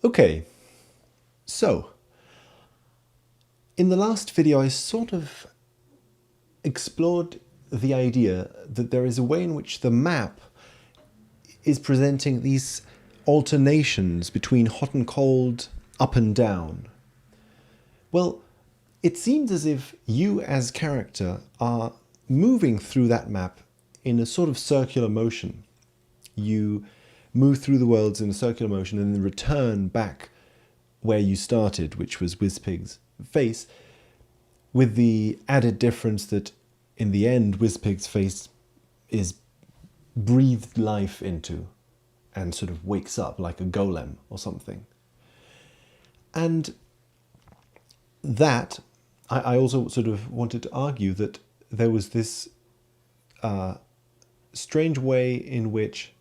Okay, so in the last video I sort of explored the idea that there is a way in which the map is presenting these alternations between hot and cold, up and down. Well, it seems as if you as character are moving through that map in a sort of circular motion. You move through the worlds in a circular motion and then return back where you started, which was Wizpig's face, with the added difference that in the end Wizpig's face is breathed life into and sort of wakes up like a golem or something. And that, I also sort of wanted to argue that there was this strange way in which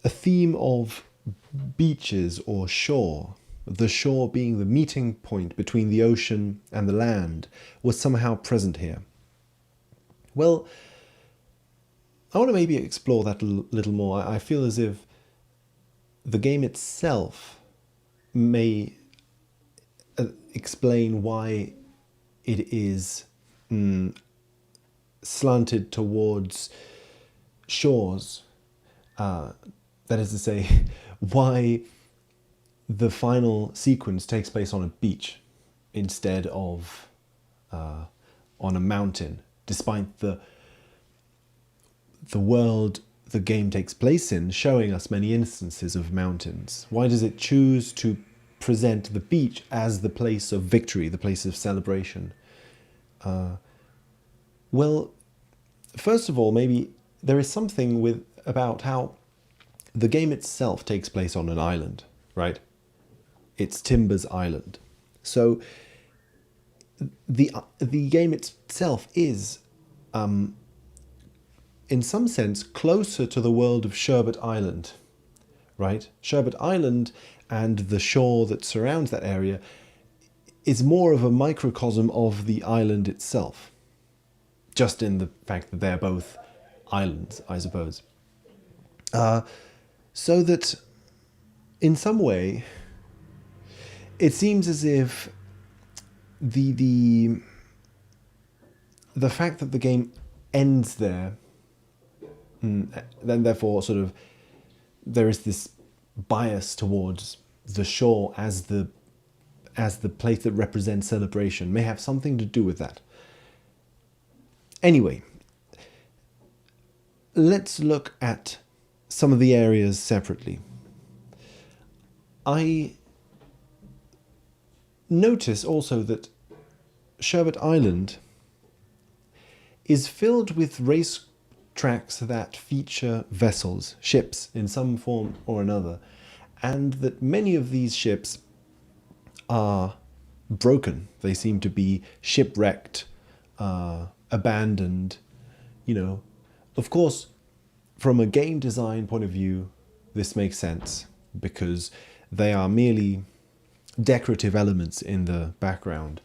a theme of beaches or shore, the shore being the meeting point between the ocean and the land, was somehow present here. Well, I want to maybe explore that a little more. I feel as if the game itself may explain why it is slanted towards shores. That is to say, why the final sequence takes place on a beach instead of on a mountain, despite the world the game takes place in showing us many instances of mountains. Why does it choose to present the beach as the place of victory, the place of celebration? Well, first of all, maybe there is something about how the game itself takes place on an island, right? It's Timber's island. So the game itself is, in some sense, closer to the world of Sherbet Island, right? Sherbet Island and the shore that surrounds that area is more of a microcosm of the island itself, just in the fact that they're both islands, I suppose. So that, in some way, it seems as if the fact that the game ends there, then therefore sort of there is this bias towards the shore as the place that represents celebration, may have something to do with that. Anyway, let's look at some of the areas separately. I notice also that Sherbet Island is filled with race tracks that feature vessels, ships in some form or another, and that many of these ships are broken. They seem to be shipwrecked, abandoned, you know. Of course, from a game design point of view, this makes sense because they are merely decorative elements in the background,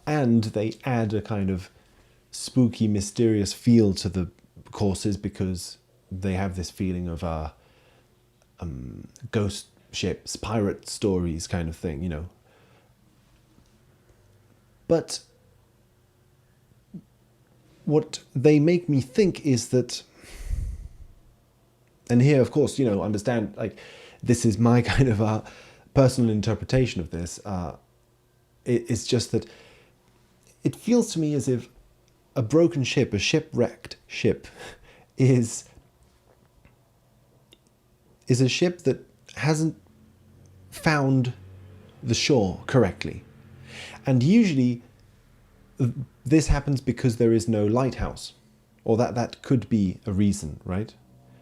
and they add a kind of spooky, mysterious feel to the courses because they have this feeling of ghost ships, pirate stories kind of thing, you know. But what they make me think is that, and here, of course, you know, understand, like, this is my kind of personal interpretation of this. It's just that it feels to me as if a broken ship, a shipwrecked ship, is a ship that hasn't found the shore correctly. And usually this happens because there is no lighthouse, or that could be a reason, right?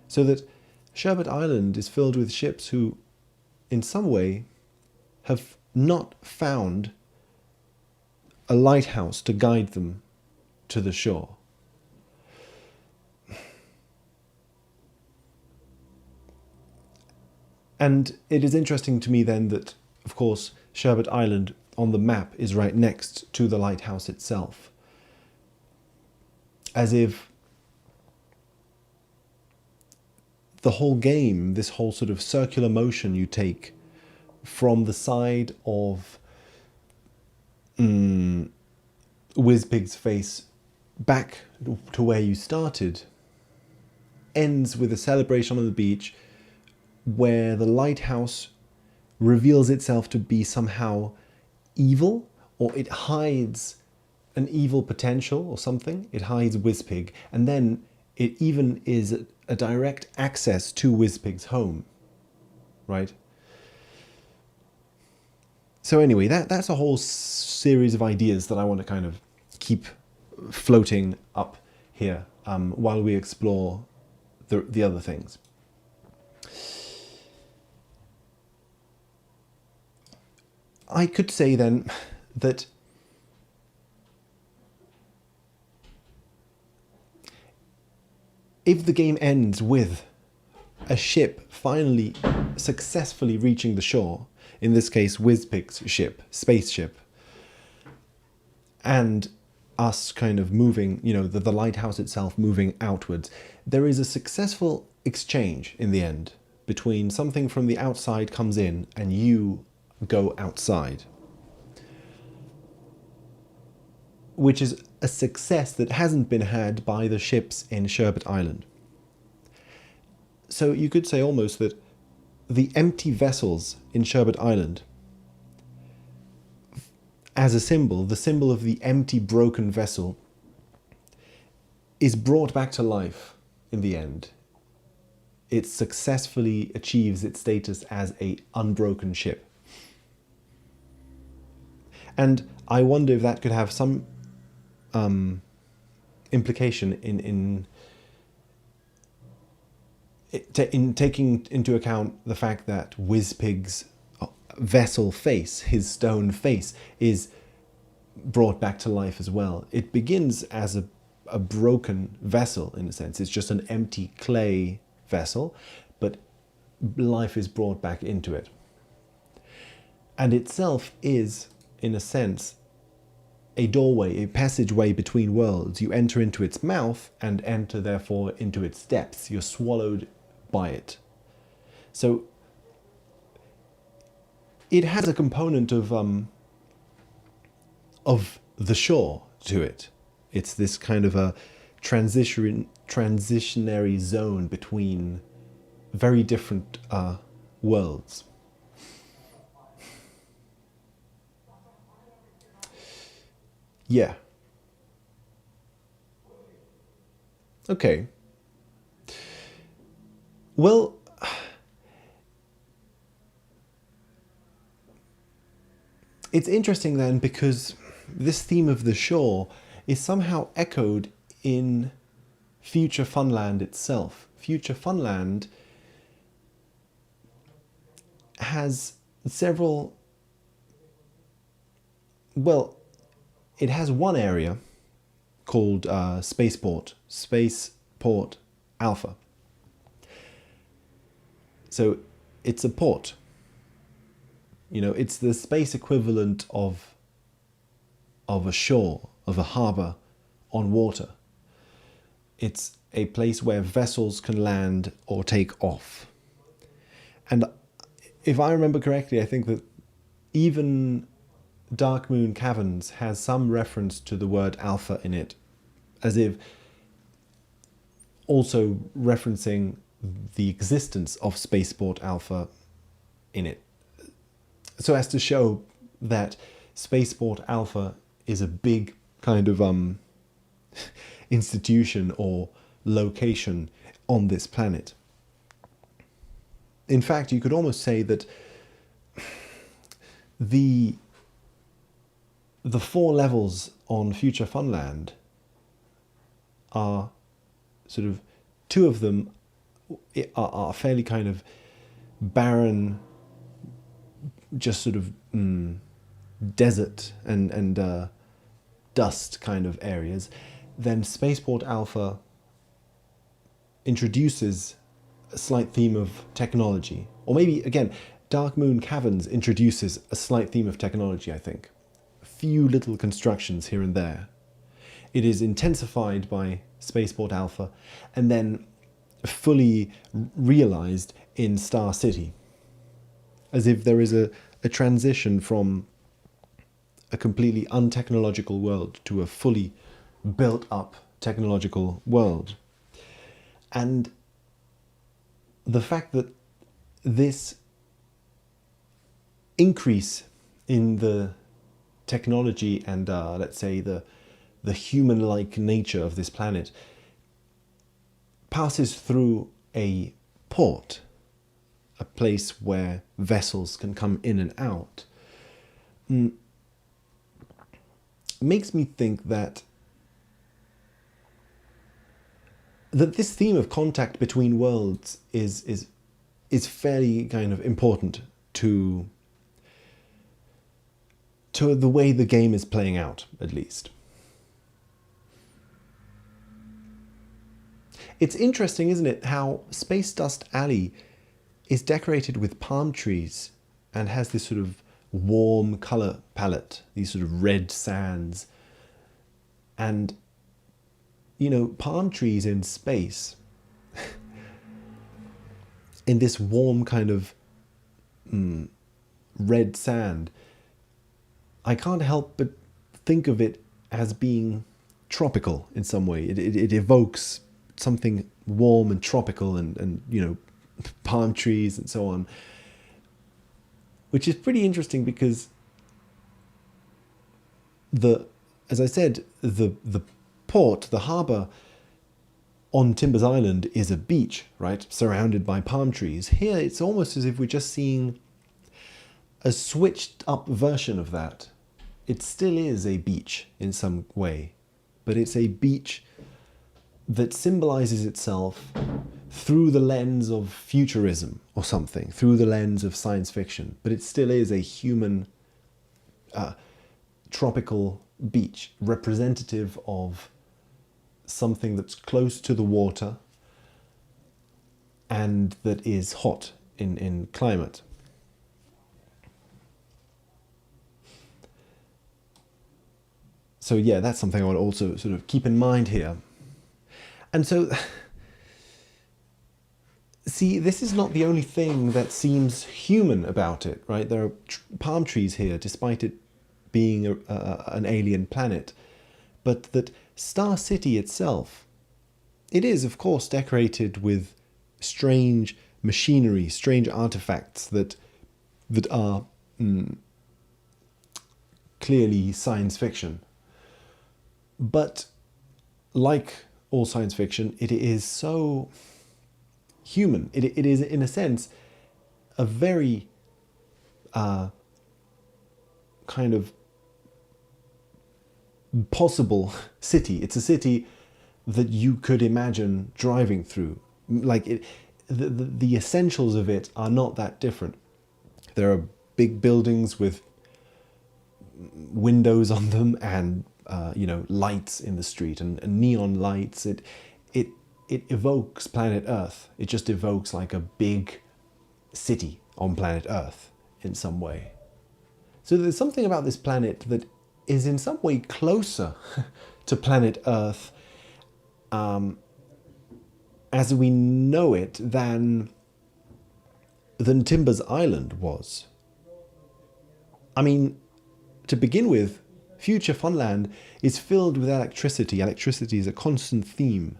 So that Sherbet Island is filled with ships who, in some way, have not found a lighthouse to guide them to the shore. And it is interesting to me then that, of course, Sherbet Island on the map is right next to the lighthouse itself. As if the whole game, this whole sort of circular motion you take from the side of Wizpig's face back to where you started, ends with a celebration on the beach where the lighthouse reveals itself to be somehow evil, or it hides an evil potential or something. It hides Wizpig, and then it even is a direct access to Wizpig's home, right? So anyway, that's a whole series of ideas that I want to kind of keep floating up here while we explore the other things. I could say then that if the game ends with a ship finally successfully reaching the shore, in this case Wizpig's ship, spaceship, and us kind of moving, you know, the lighthouse itself moving outwards, there is a successful exchange in the end between something from the outside comes in and you go outside, which is a success that hasn't been had by the ships in Sherbet Island. So you could say almost that the empty vessels in Sherbet Island, as a symbol, the symbol of the empty, broken vessel, is brought back to life in the end. It successfully achieves its status as an unbroken ship. And I wonder if that could have some implication in taking into account the fact that Wizpig's vessel face, his stone face, is brought back to life as well. It begins as a broken vessel, in a sense. It's just an empty clay vessel, but life is brought back into it. And itself is, in a sense, a doorway, a passageway between worlds. You enter into its mouth and enter, therefore, into its depths. You're swallowed by it. So it has a component of the shore to it. It's this kind of a transitionary zone between very different worlds. Yeah. Okay. Well, it's interesting then because this theme of the shore is somehow echoed in Future Funland itself. Future Funland has several, well, it has one area called Spaceport Alpha. So it's a port. You know, it's the space equivalent of a shore, of a harbour on water. It's a place where vessels can land or take off. And if I remember correctly, I think that even Dark Moon Caverns has some reference to the word alpha in it, as if also referencing the existence of Spaceport Alpha in it, so as to show that Spaceport Alpha is a big kind of institution or location on this planet. In fact, you could almost say that the 4 levels on Future Funland are sort of, 2 of them are fairly kind of barren, just sort of desert and dust kind of areas. Then Spaceport Alpha introduces a slight theme of technology. Or maybe, again, Dark Moon Caverns introduces a slight theme of technology, I think. A few little constructions here and there. It is intensified by Spaceport Alpha, and then fully realized in Star City. As if there is a transition from a completely untechnological world to a fully built up technological world. And the fact that this increase in the technology and let's say the human-like nature of this planet passes through a port, a place where vessels can come in and out, makes me think that this theme of contact between worlds is fairly kind of important to the way the game is playing out, at least. It's interesting, isn't it, how Space Dust Alley is decorated with palm trees and has this sort of warm colour palette, these sort of red sands. And, you know, palm trees in space, in this warm kind of red sand, I can't help but think of it as being tropical in some way. It evokes something warm and tropical and you know, palm trees and so on, which is pretty interesting because as I said, the port, the harbour on Timbers Island is a beach, right, surrounded by palm trees. Here it's almost as if we're just seeing a switched up version of that. It still is a beach in some way, but it's a beach that symbolizes itself through the lens of futurism or something, through the lens of science fiction, but it still is a human tropical beach, representative of something that's close to the water and that is hot in climate. So yeah, that's something I want to also sort of keep in mind here. And so, see, this is not the only thing that seems human about it, right? There are palm trees here, despite it being an alien planet. But that Star City itself, it is, of course, decorated with strange machinery, strange artifacts that are clearly science fiction. But like all science fiction, it is so human. It is, in a sense, a very kind of possible city. It's a city that you could imagine driving through. Like the essentials of it are not that different. There are big buildings with windows on them and you know, lights in the street and neon lights. It evokes planet Earth. It just evokes like a big city on planet Earth in some way. So there's something about this planet that is in some way closer to planet Earth as we know it than Timbers Island was. I mean, to begin with, future Funland is filled with electricity. Electricity is a constant theme.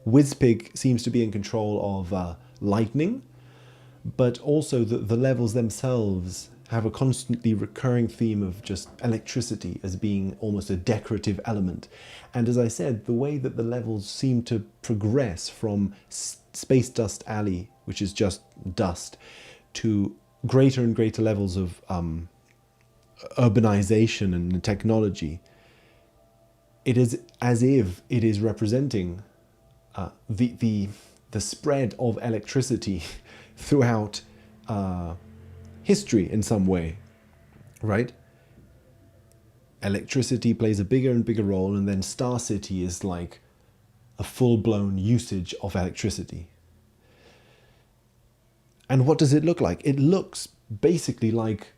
Wizpig seems to be in control of lightning, but also the levels themselves have a constantly recurring theme of just electricity as being almost a decorative element. And as I said, the way that the levels seem to progress from Space Dust Alley, which is just dust, to greater and greater levels of urbanization and technology, it is as if it is representing the spread of electricity throughout history in some way, right? Electricity plays a bigger and bigger role, and then Star City is like a full-blown usage of electricity. And what does it look like? It looks basically like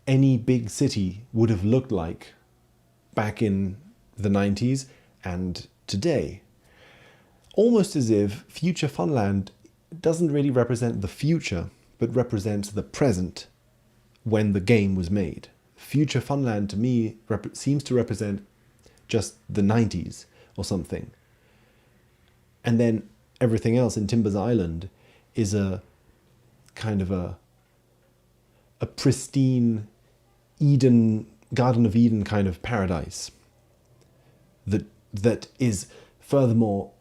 any big city would have looked like back in the 90s and today. almost as if Future Funland doesn't really represent the future, but represents the present when the game was made. Future Funland to me seems to represent just the 90s or something. And then everything else in Timbers Island is a kind of a pristine Eden, Garden of Eden kind of paradise that is furthermore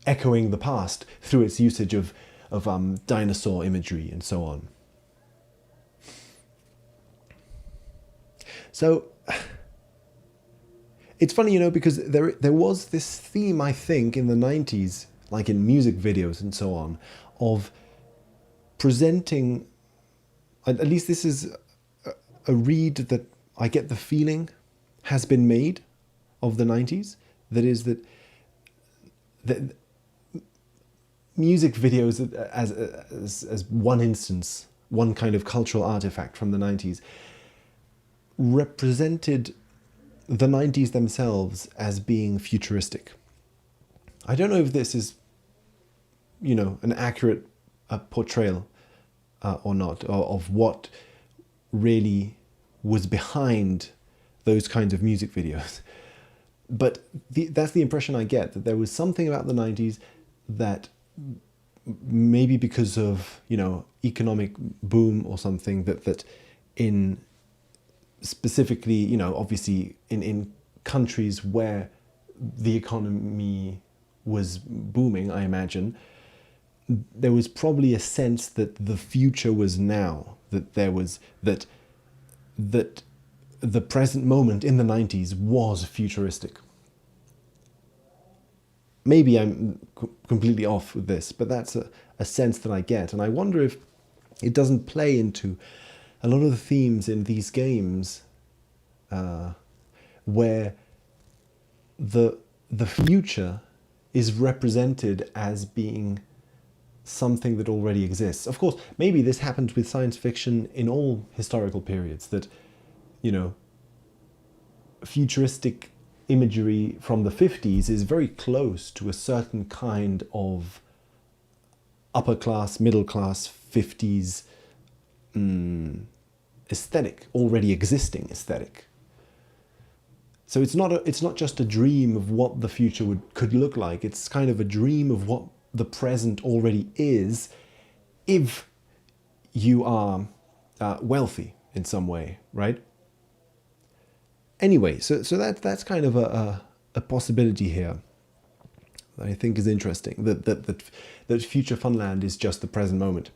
echoing the past through its usage of dinosaur imagery and so on. So it's funny, because there was this theme, I think, in the 90s, like in music videos and so on, of presenting, at least this is a read that I get the feeling has been made of the 90s, that is that music videos as one instance, one kind of cultural artifact from the 90s, represented the 90s themselves as being futuristic. I don't know if this is, an accurate portrayal or not, of what really was behind those kinds of music videos. But that's the impression I get, that there was something about the 90s that maybe because of, economic boom or something, that in specifically, obviously in countries where the economy was booming, I imagine, there was probably a sense that the future was now, that there was, that the present moment in the 90s was futuristic. Maybe I'm completely off with this, but that's a sense that I get. And I wonder if it doesn't play into a lot of the themes in these games where the future is represented as being something that already exists. Of course, maybe this happens with science fiction in all historical periods, that, futuristic imagery from the 50s is very close to a certain kind of upper class, middle class 50s aesthetic, already existing aesthetic. So it's not just a dream of what the future could look like. It's kind of a dream of what the present already is, if you are wealthy in some way, right? Anyway, so that's kind of a possibility here that I think is interesting. That Future Funland is just the present moment.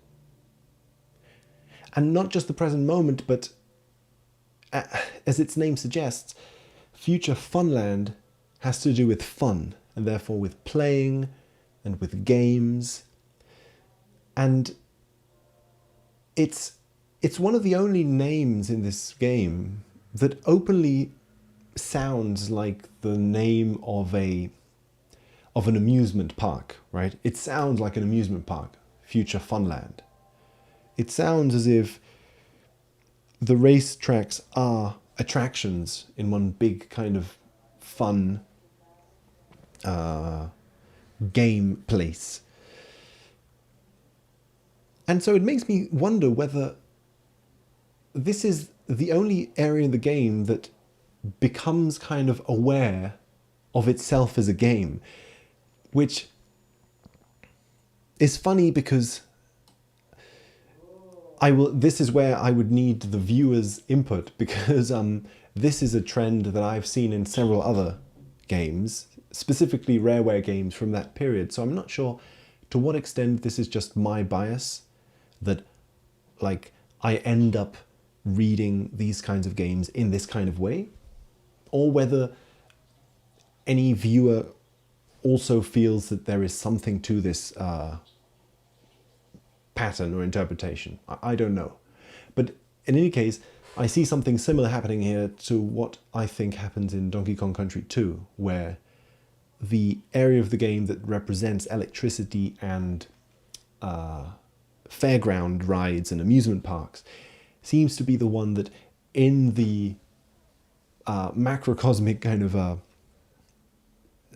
And not just the present moment, but as its name suggests, Future Funland has to do with fun, and therefore with playing and with games. And it's one of the only names in this game that openly sounds like the name of an amusement park, right? It sounds like an amusement park, Future Funland. It sounds as if the racetracks are attractions in one big kind of fun game place. And so it makes me wonder whether this is the only area in the game that becomes kind of aware of itself as a game, which is funny because this is where I would need the viewer's input, because this is a trend that I've seen in several other games, specifically Rareware games from that period. So I'm not sure to what extent this is just my bias, that like I end up reading these kinds of games in this kind of way, or whether any viewer also feels that there is something to this pattern or interpretation. I don't know. But in any case, I see something similar happening here to what I think happens in Donkey Kong Country 2, where the area of the game that represents electricity and fairground rides and amusement parks seems to be the one that, in the macrocosmic kind of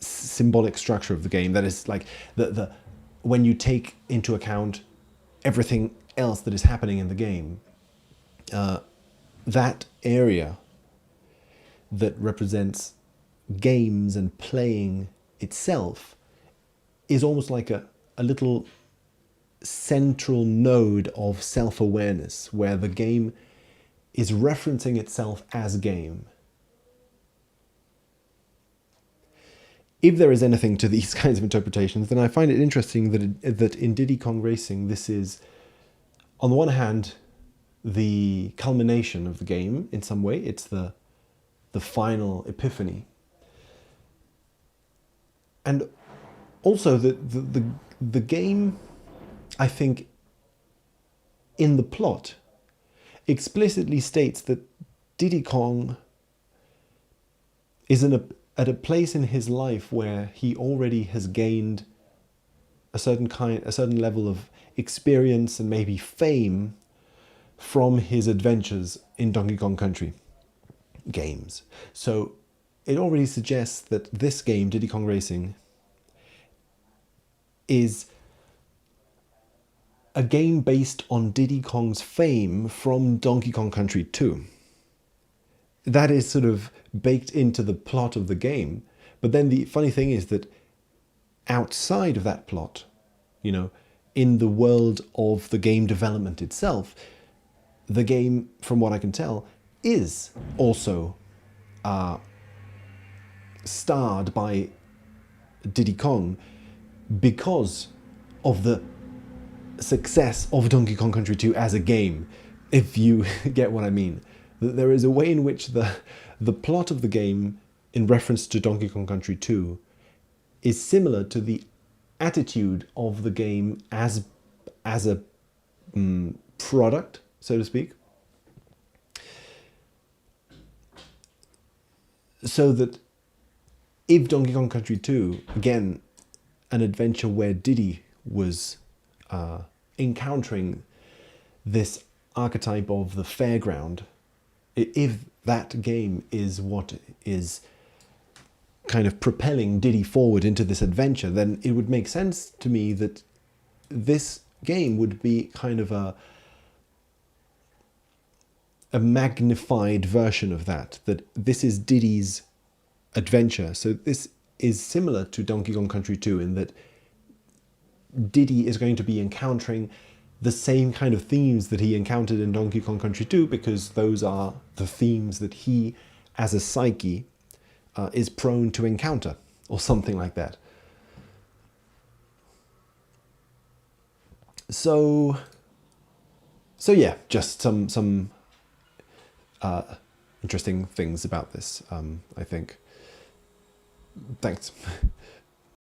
symbolic structure of the game. That is like the when you take into account everything else that is happening in the game, that area that represents games and playing itself is almost like a little central node of self-awareness where the game is referencing itself as game. If there is anything to these kinds of interpretations, then I find it interesting that in Diddy Kong Racing, this is, on the one hand, the culmination of the game in some way. It's the final epiphany. And also the game, I think, in the plot, explicitly states that Diddy Kong is at a place in his life where he already has gained a certain level of experience and maybe fame from his adventures in Donkey Kong Country games. So it already suggests that this game, Diddy Kong Racing, is a game based on Diddy Kong's fame from Donkey Kong Country 2. That is sort of baked into the plot of the game. But then the funny thing is that outside of that plot, you know, in the world of the game development itself, the game, from what I can tell, is also starred by Diddy Kong because of the success of Donkey Kong Country 2 as a game, if you get what I mean. There is a way in which the plot of the game, in reference to Donkey Kong Country 2, is similar to the attitude of the game as a product, so to speak. So that if Donkey Kong Country 2, again, an adventure where Diddy was encountering this archetype of the fairground, if that game is what is kind of propelling Diddy forward into this adventure, then it would make sense to me that this game would be kind of a magnified version of that this is Diddy's adventure. So this is similar to Donkey Kong Country 2 in that Diddy is going to be encountering the same kind of themes that he encountered in Donkey Kong Country 2, because those are the themes that he, as a psyche, is prone to encounter, or something like that. So yeah, just some interesting things about this, I think. Thanks.